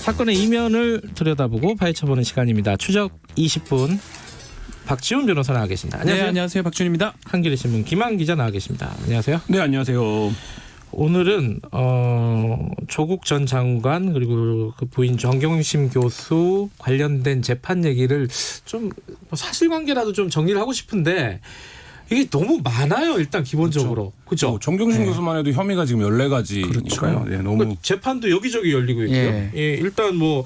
사건의 이면을 들여다보고 파헤쳐보는 시간입니다. 추적 20분 박지훈 변호사 나와 계십니다. 안녕하세요. 네, 안녕하세요. 박준입니다. 한겨레 신문 김한 기자 나와 계십니다. 안녕하세요. 네, 안녕하세요. 오늘은 조국 전 장관 그리고 그 부인 정경심 교수 관련된 재판 얘기를 좀 사실관계라도 좀 정리를 하고 싶은데 이게 너무 많아요. 일단 기본적으로. 그렇죠. 정경심 교수만 해도 혐의가 지금 14가지니까요. 그렇죠. 네, 너무 그러니까 재판도 여기저기 열리고 있고요. 예, 일단 뭐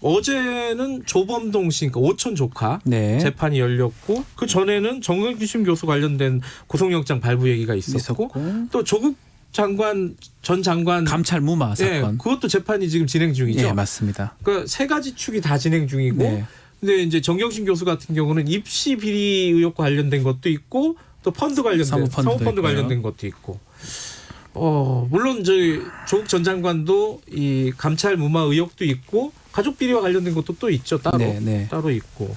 어제는 조범동 씨, 그러니까 오촌 조카 네. 재판이 열렸고 그 전에는 정경심 교수 관련된 구속영장 발부 얘기가 있었고 또 조국 전 장관 감찰 무마 사건. 예, 그것도 재판이 지금 진행 중이죠. 네, 맞습니다. 그러니까 세 가지 축이 다 진행 중이고, 네. 근데 이제 정경심 교수 같은 경우는 입시 비리 의혹과 관련된 것도 있고, 또 펀드 관련된 사모펀드 관련된 것도 있고, 물론 저희 조국 전 장관도 이 감찰 무마 의혹도 있고, 가족 비리와 관련된 것도 또 있죠. 따로 있고.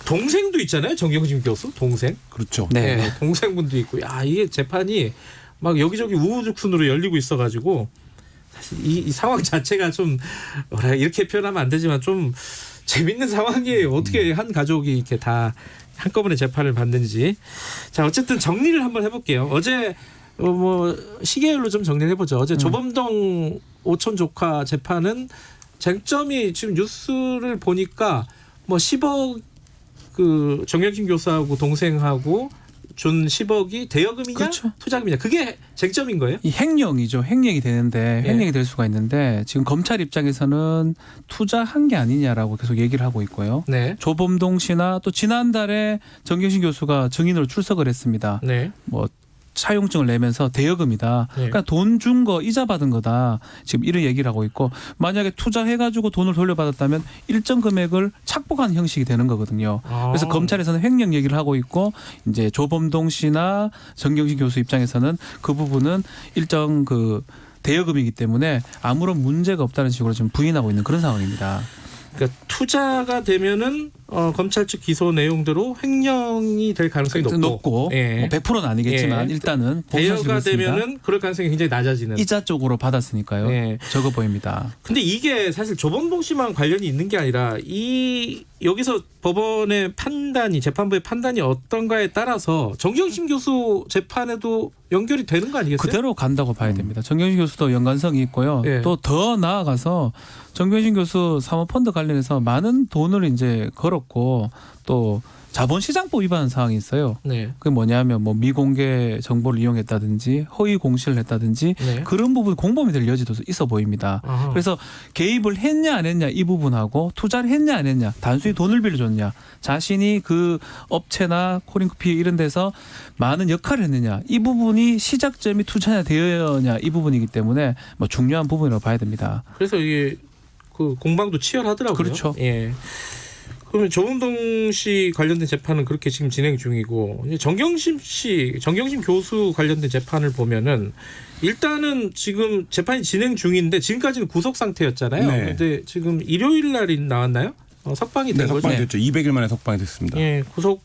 동생도 있잖아요. 정경심 교수 동생. 그렇죠. 네. 네, 동생분도 있고, 야 이게 재판이 막 여기저기 우후죽순으로 열리고 있어가지고 사실 이 상황 자체가 좀 이렇게 표현하면 안 되지만 좀 재밌는 상황이에요. 어떻게 한 가족이 이렇게 다 한꺼번에 재판을 받는지. 자, 어쨌든 정리를 한번 해볼게요. 어제 뭐 시계열로 좀 정리를 해보죠. 어제 조범동 오촌 조카 재판은 쟁점이 지금 뉴스를 보니까 뭐 10억 그 정경심 교수하고 동생하고 준 10억이 대여금이냐 그렇죠. 투자금이냐 그게 쟁점인 거예요? 이 횡령이죠. 횡령이 되는데 횡령이 될 수가 있는데 지금 검찰 입장에서는 투자한 게 아니냐라고 계속 얘기를 하고 있고요. 네. 조범동 씨나 또 지난달에 정경심 교수가 증인으로 출석을 했습니다. 네. 뭐 차용증을 내면서 대여금이다. 네. 그러니까 돈 준 거 이자 받은 거다. 지금 이런 얘기를 하고 있고 만약에 투자해가지고 돈을 돌려받았다면 일정 금액을 착복한 형식이 되는 거거든요. 그래서 검찰에서는 횡령 얘기를 하고 있고 이제 조범동 씨나 정경심 교수 입장에서는 그 부분은 일정 그 대여금이기 때문에 아무런 문제가 없다는 식으로 지금 부인하고 있는 그런 상황입니다. 그러니까 투자가 되면은 검찰 측 기소 내용대로 횡령이 될 가능성이 높고 예. 뭐 100%는 아니겠지만 예. 일단은 대여가 되면은 그럴 가능성이 굉장히 낮아지는. 이자 쪽으로 받았으니까요. 예. 적어 보입니다. 근데 이게 사실 조범동 씨만 관련이 있는 게 아니라 여기서 법원의 판단이 재판부의 판단이 어떤가에 따라서 정경심 교수 재판에도 연결이 되는 거 아니겠어요? 그대로 간다고 봐야 됩니다. 정경심 교수도 연관성이 있고요. 예. 또 더 나아가서 정경심 교수 사모펀드 관련해서 많은 돈을 이제 걸었고 또 자본시장법 위반 사항이 있어요. 네. 그게 뭐냐면 뭐 미공개 정보를 이용했다든지 허위 공시를 했다든지 네. 그런 부분 공범이 될 여지도 있어 보입니다. 아하. 그래서 개입을 했냐 안 했냐 이 부분하고 투자를 했냐 안 했냐 단순히 돈을 빌려줬냐 자신이 그 업체나 코링크피 이런 데서 많은 역할을 했느냐 이 부분이 시작점이 투자냐 대여냐 이 부분이기 때문에 뭐 중요한 부분이라고 봐야 됩니다. 그래서 이게 그 공방도 치열하더라고요. 그렇죠. 예. 그러면 조범동 씨 관련된 재판은 그렇게 지금 진행 중이고 이제 정경심 교수 관련된 재판을 보면은 일단은 지금 재판이 진행 중인데 지금까지는 구속 상태였잖아요. 네. 그런데 지금 일요일 날이 나왔나요? 석방이 된 네, 거죠. 석방이 됐죠. 200일 만에 석방이 됐습니다. 예, 구속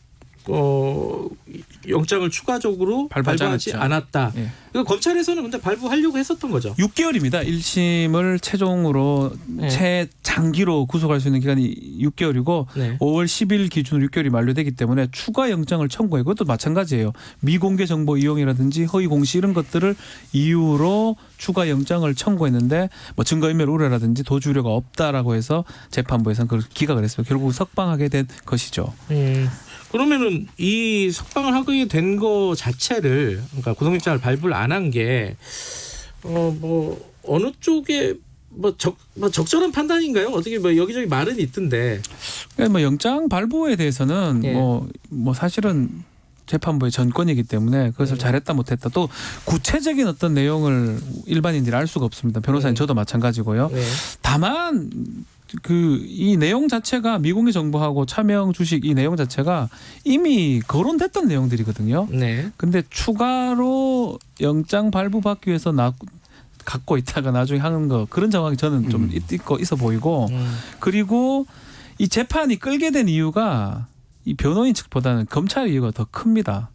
영장을 추가적으로 발부하지 않았다. 예. 이거 검찰에서는 근데 발부하려고 했었던 거죠. 6개월입니다. 1심을 최종으로 최장기로 구속할 수 있는 기간이 6개월이고 네. 5월 10일 기준으로 6개월이 만료되기 때문에 추가 영장을 청구해. 그것도 마찬가지예요. 미공개 정보 이용이라든지 허위 공시 이런 것들을 이유로 추가 영장을 청구했는데 뭐 증거인멸 우려라든지 도주 우려가 없다라고 해서 재판부에서는 그걸 기각을 했어요. 결국 석방하게 된 것이죠. 그러면은 이 석방을 하게 된 거 자체를 그러니까 구속영장을 발부를 안 한 게 뭐 어느 쪽에 적절한 판단인가요? 어떻게 뭐 여기저기 말은 있던데. 뭐 영장 발부에 대해서는 예. 뭐 사실은 재판부의 전권이기 때문에 그것을 잘했다 못했다 또 구체적인 어떤 내용을 일반인들이 알 수가 없습니다. 변호사님 저도 마찬가지고요. 네. 다만 이 내용 자체가 미공개 정보하고 차명 주식 이 내용 자체가 이미 거론됐던 내용들이거든요. 네. 근데 추가로 영장 발부받기 위해서 갖고 있다가 나중에 하는 거 그런 정황이 저는 좀 있어 보이고 그리고 이 재판이 끌게 된 이유가 이 변호인 측보다는 검찰 이유가 더 큽니다.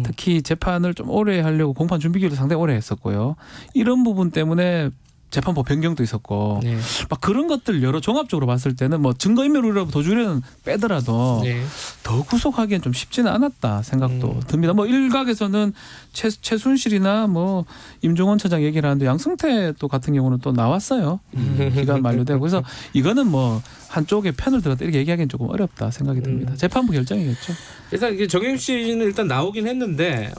특히 재판을 좀 오래 하려고 공판 준비 기간도 상당히 오래 했었고요. 이런 부분 때문에 재판부 변경도 있었고 네. 막 그런 것들 여러 종합적으로 봤을 때는 뭐 증거인멸으로 도주는 빼더라도 네. 더 구속하기엔 좀 쉽지는 않았다 생각도 듭니다. 뭐 일각에서는 최순실이나 뭐 임종원 차장 얘기를 하는데 양승태 또 같은 경우는 또 나왔어요. 기간 만료되고 그래서 이거는 뭐 한쪽에 편을 들었다 이렇게 얘기하기는 조금 어렵다 생각이 듭니다. 재판부 결정이겠죠. 일단 이게 정영식 씨는 일단 나오긴 했는데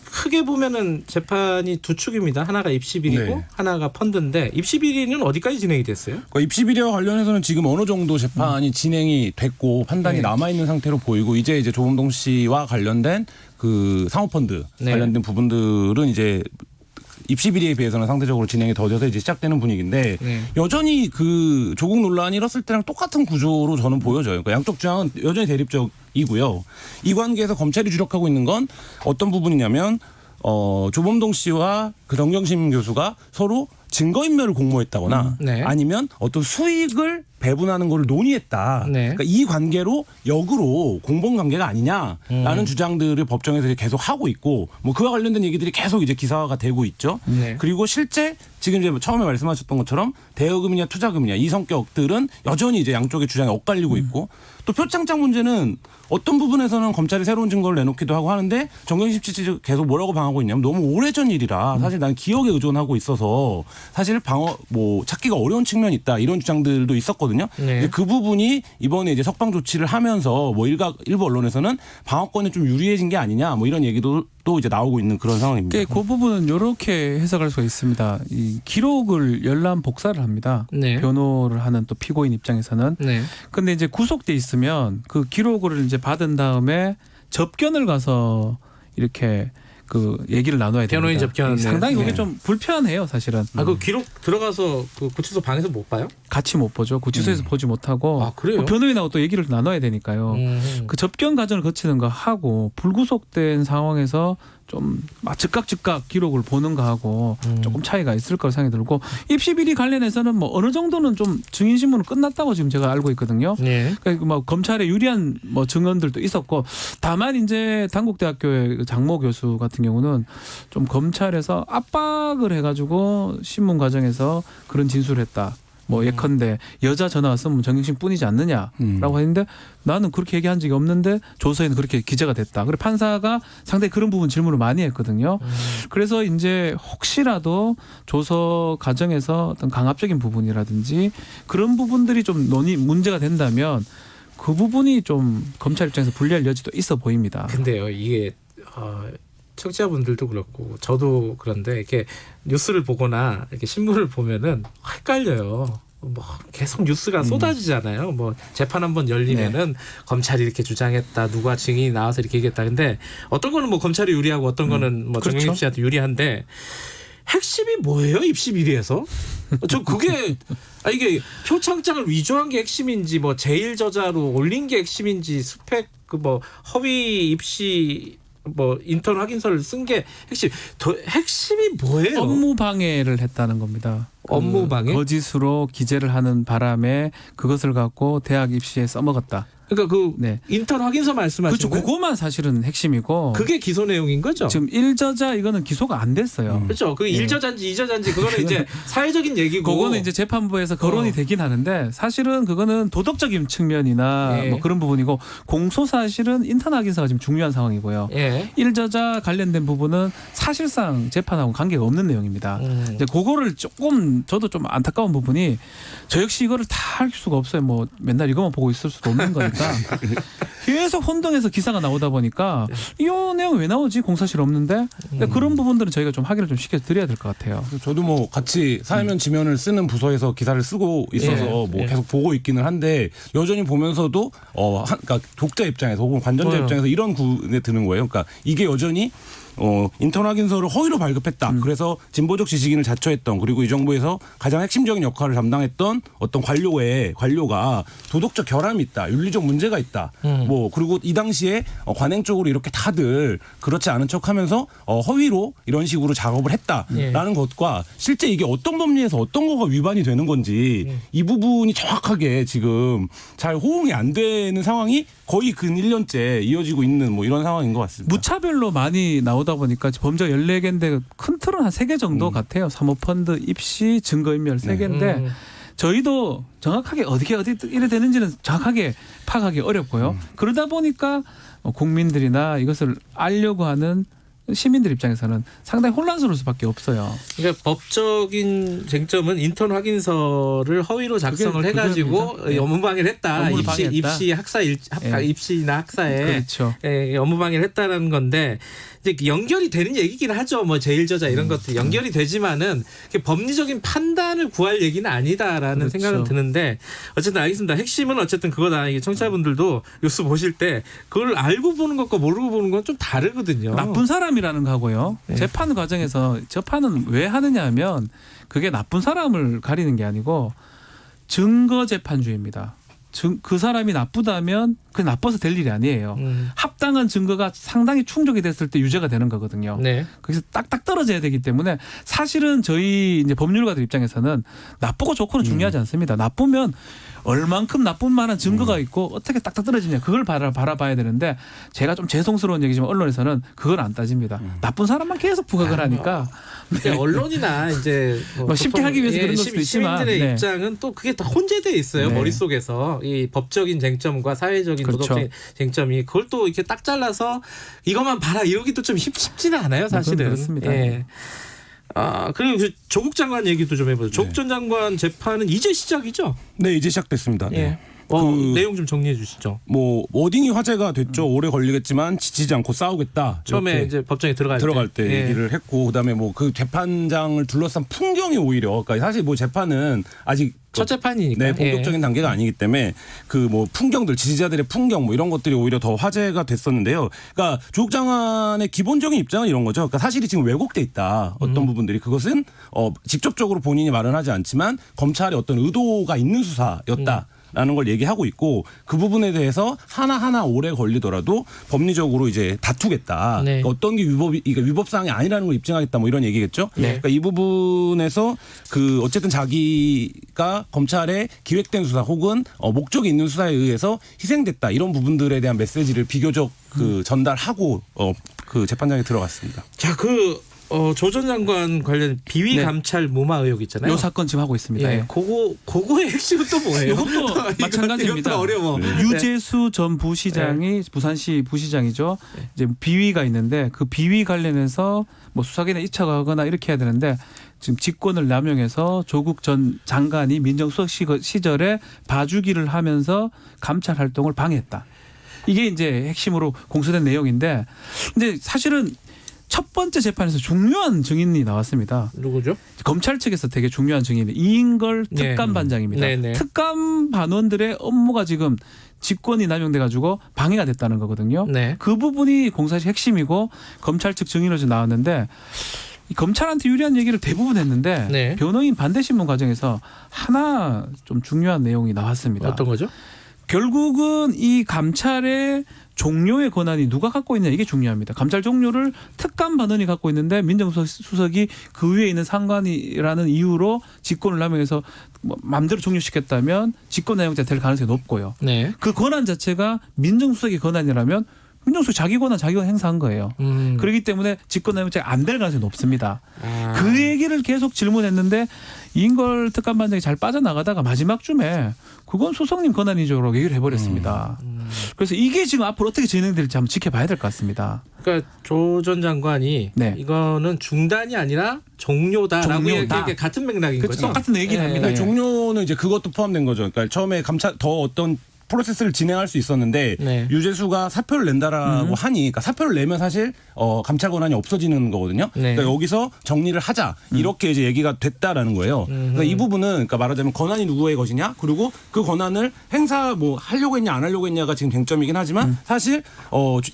크게 보면은 재판이 두 축입니다. 하나가 입시 비리고 네. 하나가 펀드인데 입시 비리는 어디까지 진행이 됐어요? 그러니까 입시 비리와 관련해서는 지금 어느 정도 재판이 진행이 됐고 판단이 네. 남아 있는 상태로 보이고 이제 조범동 씨와 관련된 그 사모펀드 네. 관련된 부분들은 이제 입시 비리에 비해서는 상대적으로 진행이 더뎌서 이제 시작되는 분위기인데 네. 여전히 그 조국 논란이 일었을 때랑 똑같은 구조로 저는 보여져요. 그러니까 양쪽 주장은 여전히 대립적이고요. 이 관계에서 검찰이 주력하고 있는 건 어떤 부분이냐면 조범동 씨와 그 정경심 교수가 서로 증거인멸을 공모했다거나 네. 아니면 어떤 수익을 배분하는 걸 논의했다. 네. 그러니까 이 관계로 역으로 공범 관계가 아니냐라는 주장들을 법정에서 이제 계속 하고 있고 뭐 그와 관련된 얘기들이 계속 이제 기사화가 되고 있죠. 네. 그리고 실제 지금 이제 처음에 말씀하셨던 것처럼 대여금이냐 투자금이냐 이 성격들은 여전히 이제 양쪽의 주장이 엇갈리고 있고 또 표창장 문제는 어떤 부분에서는 검찰이 새로운 증거를 내놓기도 하고 하는데 정경심 씨 계속 뭐라고 방어하고 있냐면 너무 오래전 일이라 사실 난 기억에 의존하고 있어서 사실 찾기가 어려운 측면이 있다 이런 주장들도 있었거든요. 네. 이제 그 부분이 이번에 이제 석방 조치를 하면서 뭐 일부 언론에서는 방어권이 좀 유리해진 게 아니냐 뭐 이런 얘기도 또 이제 나오고 있는 그런 상황입니다. 그 부분은 이렇게 해석할 수가 있습니다. 이 기록을 열람 복사를 합니다. 네. 변호를 하는 또 피고인 입장에서는. 네. 근데 이제 구속돼 있으면 그 기록을 이제 받은 다음에 접견을 가서 이렇게 그 얘기를 나눠야 됩니다. 변호인 접견. 상당히 그게 네. 좀 불편해요, 사실은. 그 기록 들어가서 그 구치소 방에서 못 봐요? 같이 못 보죠. 구치소에서 보지 못하고 아, 그래요? 그 변호인하고 또 얘기를 나눠야 되니까요. 그 접견 과정을 거치는 거 하고 불구속된 상황에서 좀 즉각 기록을 보는 거 하고 조금 차이가 있을 거라 생각이 들고 입시 비리 관련해서는 뭐 어느 정도는 좀 증인 신문은 끝났다고 지금 제가 알고 있거든요. 네. 그러니까 뭐 검찰에 유리한 뭐 증언들도 있었고 다만 이제 단국대학교의 장모 교수 같은 경우는 좀 검찰에서 압박을 해가지고 신문 과정에서 그런 진술을 했다. 뭐 예컨대 여자 전화 왔으면 정경심 뿐이지 않느냐라고 했는데 나는 그렇게 얘기한 적이 없는데 조서에는 그렇게 기재가 됐다. 그래 판사가 상당히 그런 부분 질문을 많이 했거든요. 그래서 이제 혹시라도 조서 과정에서 어떤 강압적인 부분이라든지 그런 부분들이 좀 문제가 된다면 그 부분이 좀 검찰 입장에서 불리할 여지도 있어 보입니다. 근데요, 이게 청취자분들도 그렇고 저도 그런데 이렇게 뉴스를 보거나 이렇게 신문을 보면은 헷갈려요. 뭐 계속 뉴스가 쏟아지잖아요. 뭐 재판 한번 열리면은 검찰이 이렇게 주장했다, 누가 증인이 나와서 이렇게 얘기했다. 근데 어떤 거는 뭐 검찰이 유리하고 어떤 거는 뭐 그렇죠. 정영식 씨한테 유리한데 핵심이 뭐예요? 입시 비리에서? 저 그게 이게 표창장을 위조한 게 핵심인지 뭐 제일 저자로 올린 게 핵심인지 스펙 그 뭐 허위 입시 뭐 인턴 확인서를 쓴 게 핵심이 뭐예요? 업무 방해를 했다는 겁니다. 업무 방해? 거짓으로 기재를 하는 바람에 그것을 갖고 대학 입시에 써먹었다. 그러니까 그 네. 인턴 확인서 말씀하시는 그렇죠. 거예요? 그거만 사실은 핵심이고. 그게 기소 내용인 거죠? 지금 1저자 이거는 기소가 안 됐어요. 그렇죠. 그 1저자인지 2저자인지 그거는 이제 사회적인 얘기고. 그거는 이제 재판부에서 거론이 되긴 하는데 사실은 그거는 도덕적인 측면이나 예. 뭐 그런 부분이고 공소 사실은 인턴 확인서가 지금 중요한 상황이고요. 예. 1저자 관련된 부분은 사실상 재판하고 관계가 없는 내용입니다. 이제 그거를 조금 저도 좀 안타까운 부분이 저 역시 이거를 다 할 수가 없어요. 뭐 맨날 이것만 보고 있을 수도 없는 거니까 계속 혼동해서 기사가 나오다 보니까 이 내용 왜 나오지? 공사실 없는데 근데 그런 부분들은 저희가 좀 확인을 좀 시켜드려야 될 것 같아요. 저도 뭐 같이 사회면 지면을 쓰는 부서에서 기사를 쓰고 있어서 예. 뭐 계속 보고 있기는 한데 여전히 보면서도 그러니까 독자 입장에서 혹은 관전자 입장에서 이런 구에 드는 거예요. 그러니까 이게 여전히 인턴 확인서를 허위로 발급했다. 그래서 진보적 지식인을 자처했던 그리고 이 정부에서 가장 핵심적인 역할을 담당했던 어떤 관료가 도덕적 결함이 있다. 윤리적 문제가 있다. 뭐 그리고 이 당시에 관행 쪽으로 이렇게 다들 그렇지 않은 척하면서 허위로 이런 식으로 작업을 했다라는 것과 실제 이게 어떤 법리에서 어떤 거가 위반이 되는 건지 이 부분이 정확하게 지금 잘 호응이 안 되는 상황이 거의 근 1년째 이어지고 있는 뭐 이런 상황인 것 같습니다. 무차별로 많이 나오다 보니까 범죄가 14개인데 큰 틀은 한 3개 정도 같아요. 사모펀드, 입시, 증거인멸 3개인데 저희도 정확하게 어디 이래 되는지는 정확하게 파악하기 어렵고요. 그러다 보니까 국민들이나 이것을 알려고 하는 시민들 입장에서는 상당히 혼란스러울 수밖에 없어요. 그러니까 법적인 쟁점은 인턴 확인서를 허위로 작성을 해가지고 네. 업무방해를 했다. 업무를 방해했다. 입시 학사 입시나 학사에 그렇죠. 업무방해를 했다라는 건데 이제 연결이 되는 얘기긴 하죠. 뭐 제1저자 이런 것들 연결이 되지만은 법리적인 판단을 구할 얘기는 아니다라는 그렇죠. 생각은 드는데 어쨌든 알겠습니다. 핵심은 어쨌든 그거다. 이게 청취자분들도 뉴스 보실 때 그걸 알고 보는 것과 모르고 보는 건 좀 다르거든요. 나쁜 사람이라는 거고요. 네. 재판 과정에서 재판은 왜 하느냐 하면 그게 나쁜 사람을 가리는 게 아니고 증거 재판주의입니다. 그 사람이 나쁘다면 그게 나빠서 될 일이 아니에요. 합당한 증거가 상당히 충족이 됐을 때 유죄가 되는 거거든요. 네. 거기서 딱딱 떨어져야 되기 때문에 사실은 저희 이제 법률가들 입장에서는 나쁘고 좋고는 중요하지 않습니다. 나쁘면 얼만큼 나쁜 만한 증거가 있고 어떻게 딱딱 떨어지냐 그걸 바라봐야 되는데 제가 좀 죄송스러운 얘기지만 언론에서는 그걸 안 따집니다. 나쁜 사람만 계속 부각을 하니까 네. 언론이나 이제 뭐 쉽게 하기 위해서 그런 걸 수도 있지만 시민들의 네. 입장은 또 그게 다 혼재돼 있어요. 네. 머릿속에서 이 법적인 쟁점과 사회적인 그렇죠. 도덕적인 쟁점이 그걸 또 이렇게 딱 잘라서 이것만 봐라 이러기도 좀 쉽지는 않아요, 사실은. 그렇습니다. 예. 그리고 그 조국 장관 얘기도 좀 해보죠. 조국 전 장관 재판은 이제 시작이죠? 네, 이제 시작됐습니다. 네. 예. 내용 좀 정리해 주시죠. 뭐 워딩이 화제가 됐죠. 오래 걸리겠지만 지치지 않고 싸우겠다. 처음에 이렇게 이제 법정에 들어갈 때 예. 얘기를 했고 그다음에 뭐 그 재판장을 둘러싼 풍경이 오히려 그러니까 사실 뭐 재판은 아직 첫 재판이니까. 네, 본격적인 단계가 아니기 때문에 그 뭐 풍경들 지지자들의 풍경 뭐 이런 것들이 오히려 더 화제가 됐었는데요. 그러니까 조국 장관의 기본적인 입장은 이런 거죠. 그러니까 사실이 지금 왜곡돼 있다. 어떤 부분들이 그것은 직접적으로 본인이 말은 하지 않지만 검찰의 어떤 의도가 있는 수사였다. 라는 걸 얘기하고 있고 그 부분에 대해서 하나하나 오래 걸리더라도 법리적으로 이제 다투겠다. 네. 그러니까 어떤 게 위법 사항이 아니라는 걸 입증하겠다. 뭐 이런 얘기겠죠. 네. 그러니까 이 부분에서 그 어쨌든 자기가 검찰의 기획된 수사 혹은 목적이 있는 수사에 의해서 희생됐다. 이런 부분들에 대한 메시지를 비교적 그 전달하고 그 재판장에 들어갔습니다. 자, 조 전 장관 관련 비위 네. 감찰 무마 의혹 있잖아요. 이 사건 지금 하고 있습니다. 예, 예. 그거의 핵심은 또 뭐예요? 이것도 마찬가지입니다. 이것도 어려워. 유재수 전 부시장이 부산시 부시장이죠. 이제 비위가 있는데 그 비위 관련해서 뭐 수사기관에 입찰하거나 이렇게 해야 되는데 지금 직권을 남용해서 조국 전 장관이 민정수석 시절에 봐주기를 하면서 감찰 활동을 방해했다. 이게 이제 핵심으로 공소된 내용인데 근데 사실은 첫 번째 재판에서 중요한 증인이 나왔습니다. 누구죠? 검찰 측에서 되게 중요한 증인이 이인걸 네. 특감반장입니다. 네네. 특감 반원들의 업무가 지금 직권이 남용돼 가지고 방해가 됐다는 거거든요. 네. 그 부분이 공사실 핵심이고 검찰 측 증인으로 지금 나왔는데 이 검찰한테 유리한 얘기를 대부분 했는데 네. 변호인 반대 신문 과정에서 하나 좀 중요한 내용이 나왔습니다. 어떤 거죠? 결국은 이 감찰의 종료의 권한이 누가 갖고 있냐 이게 중요합니다. 감찰 종료를 특감 반원이 갖고 있는데 민정수석이 그 위에 있는 상관이라는 이유로 직권을 남용해서 마음대로 종료시켰다면 직권남용자 될 가능성이 높고요. 네. 그 권한 자체가 민정수석의 권한이라면 민정수석이 자기 권한 행사한 거예요. 그렇기 때문에 직권남용자가 안 될 가능성이 높습니다. 그 얘기를 계속 질문했는데 이인걸 특감반장이 잘 빠져나가다가 마지막 쯤에 그건 수석님 권한이죠라고 얘기를 해버렸습니다. 그래서 이게 지금 앞으로 어떻게 진행될지 한번 지켜봐야 될 것 같습니다. 그러니까 조 전 장관이 네. 이거는 중단이 아니라 종료다라고 종료다. 얘기하는 게 같은 맥락인 그렇죠. 거죠. 똑같은 얘기를 네. 합니다. 네, 종료는 이제 그것도 포함된 거죠. 그러니까 처음에 감찰 더 어떤 프로세스를 진행할 수 있었는데 네. 유재수가 사표를 낸다라고 하니 그러니까 사표를 내면 사실 감찰 권한이 없어지는 거거든요. 네. 그러니까 여기서 정리를 하자 이렇게 이제 얘기가 됐다라는 거예요. 그러니까 이 부분은 그러니까 말하자면 권한이 누구의 것이냐 그리고 그 권한을 행사 뭐 하려고 했냐 안 하려고 했냐가 지금 쟁점이긴 하지만 사실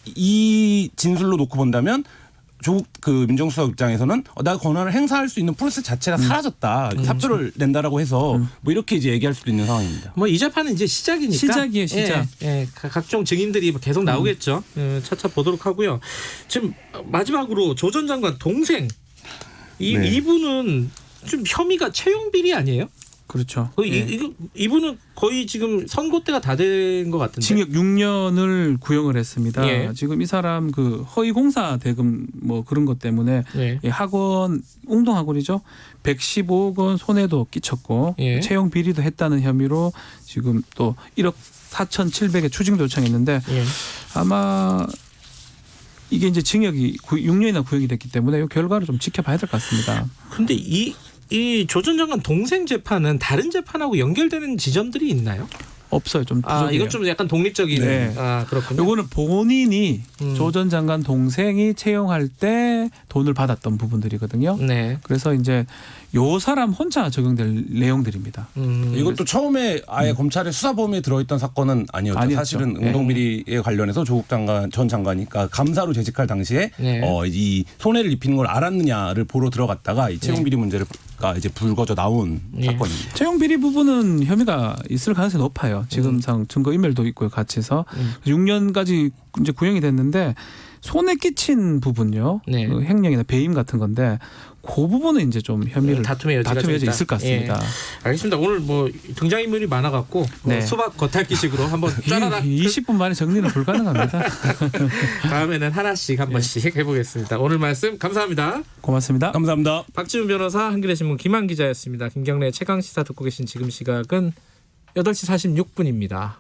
이 진술로 놓고 본다면 조국 그 민정수석 입장에서는 나 권한을 행사할 수 있는 프로세스 자체가 사라졌다. 사표를 낸다라고 해서 뭐 이렇게 이제 얘기할 수도 있는 상황입니다. 뭐 이 재판은 이제 시작이니까. 시작이에요, 시작. 예, 각종 증인들이 계속 나오겠죠. 차차 보도록 하고요. 지금 마지막으로 조 전 장관 동생 네. 이분은 좀 혐의가 채용 비리 아니에요? 그렇죠. 이분은 거의 지금 선고 때가 다 된 것 같은데. 징역 6년을 구형을 했습니다. 예. 지금 이 사람 그 허위 공사 대금 뭐 그런 것 때문에 예. 이 학원 웅동학원이죠. 115억 원 손해도 끼쳤고 예. 채용 비리도 했다는 혐의로 지금 또 1억 4,700에 추징도 요청했는데 예. 아마 이게 이제 징역이 6년이나 구형이 됐기 때문에 이 결과를 좀 지켜봐야 될 것 같습니다. 근데 이 조 전 장관 동생 재판은 다른 재판하고 연결되는 지점들이 있나요? 없어요. 좀 부족해요. 이건 좀 약간 독립적인. 네. 그렇군요. 요거는 본인이 음. 조 전 장관 동생이 채용할 때 돈을 받았던 부분들이거든요. 네. 그래서 이제 요 사람 혼자 적용될 내용들입니다. 이것도 처음에 아예 검찰의 수사 범위에 들어있던 사건은 아니었죠. 아니었죠. 사실은 네. 응동비리에 관련해서 조국 전 장관이 그러니까 감사로 재직할 당시에 네. 이 손해를 입히는 걸 알았느냐를 보러 들어갔다가 이 채용 비리 문제가 이제 불거져 나온 예. 사건입니다. 채용 비리 부분은 혐의가 있을 가능성이 높아요. 지금상 증거 인멸도 있고요. 같이 해서 6년까지 이제 구형이 됐는데 손해 끼친 부분요. 네. 그 횡령이나 배임 같은 건데 그 부분은 이제 좀 혐의를 다툼의 여지가 좀 여지 있다. 있을 것 같습니다. 예. 알겠습니다. 오늘 뭐 등장인물이 많아갖고 네. 수박 겉핥기식으로 한번 짜라라. 20분 만에 정리는 불가능합니다. 다음에는 하나씩 한 번씩 해보겠습니다. 오늘 말씀 감사합니다. 고맙습니다. 감사합니다. 박지훈 변호사, 한겨레신문 김한 기자였습니다. 김경래 최강 시사 듣고 계신 지금 시각은 8시 46분입니다.